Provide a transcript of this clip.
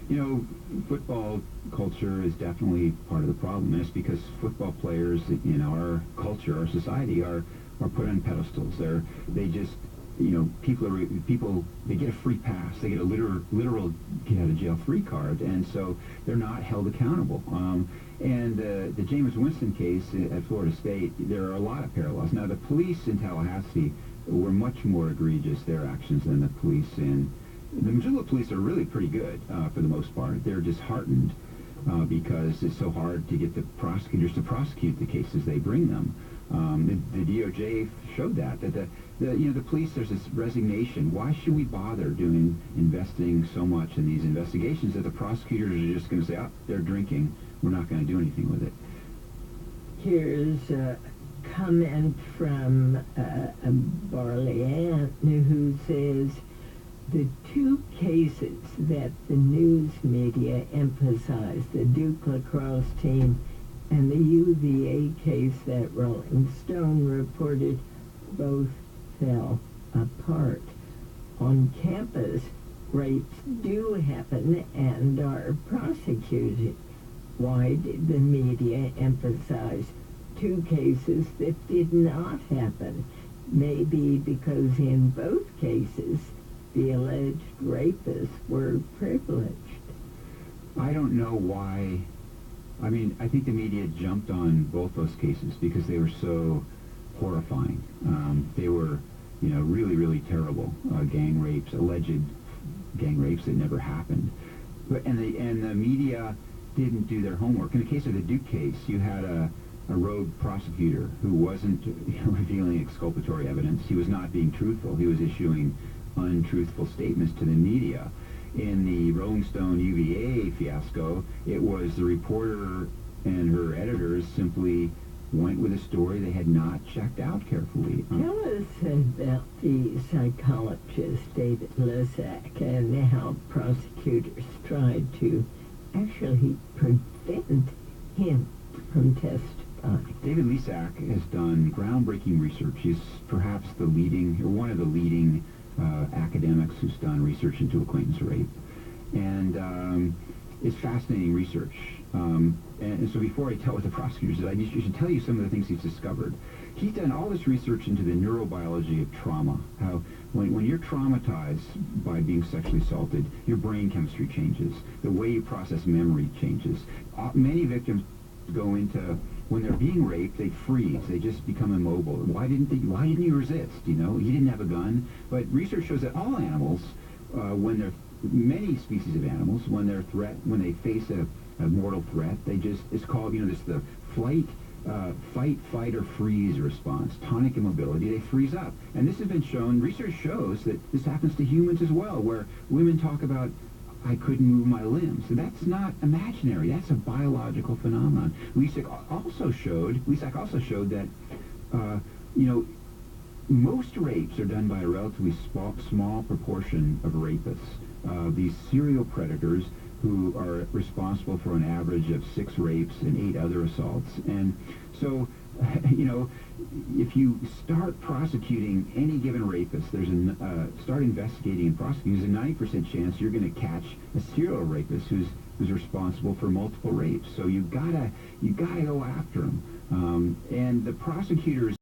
You know, football culture is definitely part of the problem. And it's because football players in our culture, our society, are put on pedestals. They just, you know, people, they get a free pass. They get a literal get out of jail free card, and so they're not held accountable. And the Jameis Winston case at Florida State, there are a lot of parallels. Now, the police in Tallahassee were much more egregious, their actions, than the police in... The Missoula police are really pretty good for the most part. They're disheartened because it's so hard to get the prosecutors to prosecute the cases they bring them. The DOJ showed that the police, there's this resignation. Why should we bother investing so much in these investigations that the prosecutors are just going to say, oh, they're drinking, we're not going to do anything with it? Here's a comment from Barley Ann who says, the two cases that the news media emphasized, the Duke lacrosse team and the UVA case that Rolling Stone reported, both fell apart. On campus, rapes do happen and are prosecuted. Why did the media emphasize two cases that did not happen? Maybe because in both cases, the alleged rapists were privileged. I don't know why. I mean, I think the media jumped on both those cases because they were so horrifying. They were, you know, really, really terrible gang rapes, alleged gang rapes that never happened. And the media didn't do their homework. In the case of the Duke case, you had a rogue prosecutor who wasn't revealing exculpatory evidence. He was not being truthful. He was issuing untruthful statements to the media. In the Rolling Stone UVA fiasco, it was the reporter and her editors simply went with a story they had not checked out carefully. Tell us about the psychologist David Lisak and how prosecutors tried to actually prevent him from testifying. David Lisak has done groundbreaking research. He's perhaps the leading, or one of the leading academics who's done research into acquaintance rape. And it's fascinating research. And so before I tell what the prosecutors did, I should tell you some of the things he's discovered. He's done all this research into the neurobiology of trauma. How when you're traumatized by being sexually assaulted, your brain chemistry changes. The way you process memory changes. Many victims go into, when they're being raped, they freeze. They just become immobile. Why didn't you resist? You know, he didn't have a gun. But research shows that all animals, many species of animals, when they face a mortal threat, it's called, you know, this the fight, fight, or freeze response, tonic immobility. They freeze up. And this has been shown, research shows that this happens to humans as well, where women talk about, I couldn't move my limbs. So that's not imaginary. That's a biological phenomenon. Lisak also showed that, you know, most rapes are done by a relatively small proportion of rapists. These serial predators who are responsible for an average of 6 rapes and 8 other assaults. And so, you know, if you start prosecuting any given rapist, start investigating and prosecuting, there's a 90% chance you're going to catch a serial rapist who's responsible for multiple rapes. So you gotta go after him. And the prosecutors